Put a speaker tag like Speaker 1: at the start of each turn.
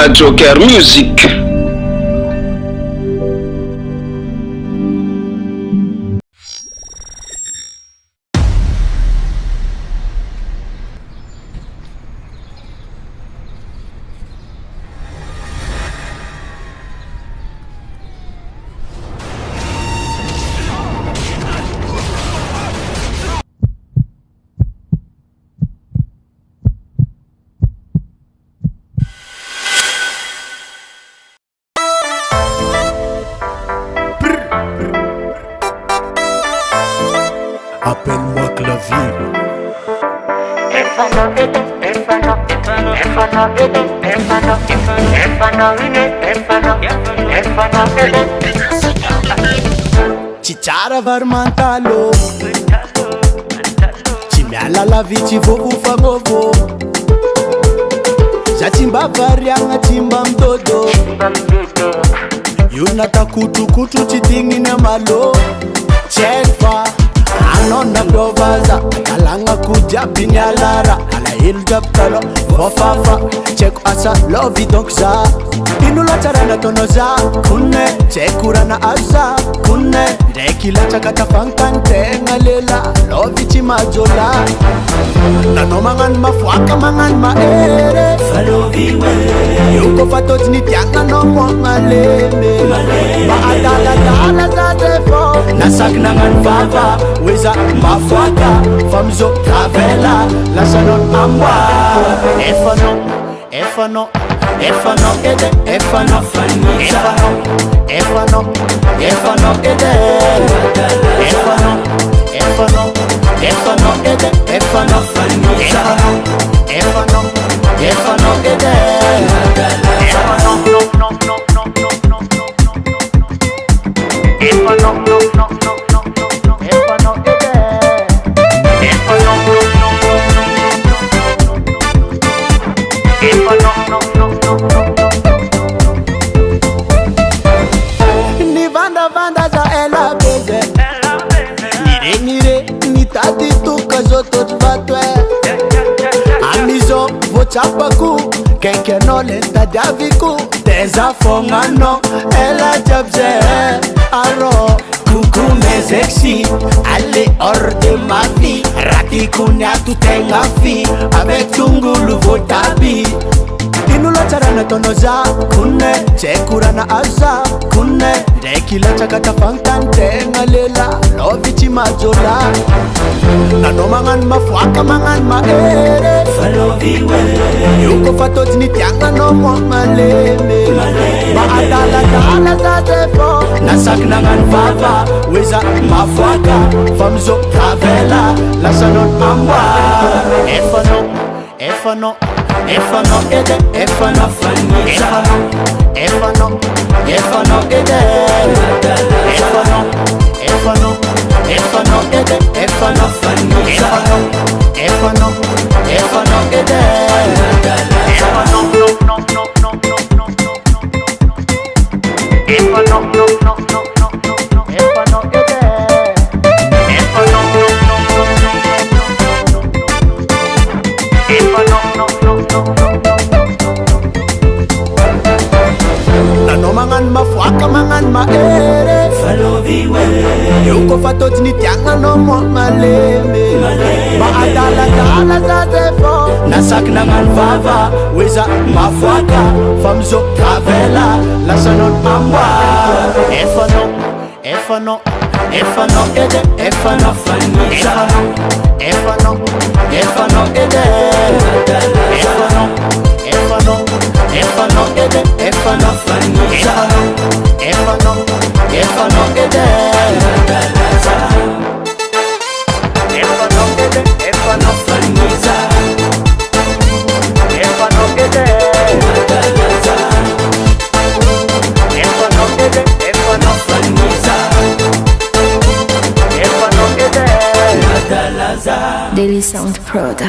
Speaker 1: à Joker Music.
Speaker 2: Appelle-moi clavier. Chichara varmantalo Chimiala la vici vovu fagovo Jachimba varianga chimba mdodo Yunata kutu kutu chitingi na malo Chekwa Anona provaza Kalanga kuja binyalara Ala hiljab talo Wafafa Check asa lovi donc za Inula charana tono za Kunne Chekurana asa Kunne Rekila chakata fankante Ngalela Lovi chimajola Nano mangan mafwaka mangan maere
Speaker 3: Falovi we
Speaker 2: Yuko fatot ni tianga no mwangaleme Maadala dala za defo Nasak nangan vava Weza mafwaka Famzo travela Lasanon amwa Efano Efano Efano ede Efano Efano Efano Efano ede Efano Efano Efano ede Efano Efano Efano Efano ede Efano no no no no no no Efano no no no no no Efano ede Efano no no no no Efano no no no no Ni vanda vanda za ela beze Nire nire ni tati tuka zoto tvatwe Amizo vochapaku Kenke no lenta daviku Teza fongano ela jabze Aro kukume sexy Alle hors de ma vie Rati kunya tutenga fi Avec tungulu votabi Inula charana tonoza Kunne Chekurana aza Kunne Rekila chakata fankante Ngalela Lovi chimajola Nano mangan mafwaka mangan maere
Speaker 3: Falovi we
Speaker 2: Yuko fatot ni tianga no mwangaleme Maadala dala za defo Nasak nangan vava Weza mafwaka Famzo travela Lasanon amwa Efano Efano Efano ede Efano Efano Efano Efano ede Efano Efano Efano ede Efano Efano Efano Efano ede Efano no no no no no Efano no no no no no Efano ede Efano no no no no Efano no no no no Nano mangan mafwaka mangan maere
Speaker 3: Falovi we
Speaker 2: Yuko fatot ni tianga no mwangaleme Maadala dala za defo Nasak nangan vava Weza mafwaka Famzo travela Lasanon amwa Efano Efano Efano ede Efano Efano Efano Efano ede Efano Efano Efano ede Efano Efano Efano Efano ede Efano ede Efano Efano ede Efano ede Efano Efano ede
Speaker 4: Daily Sound Proda.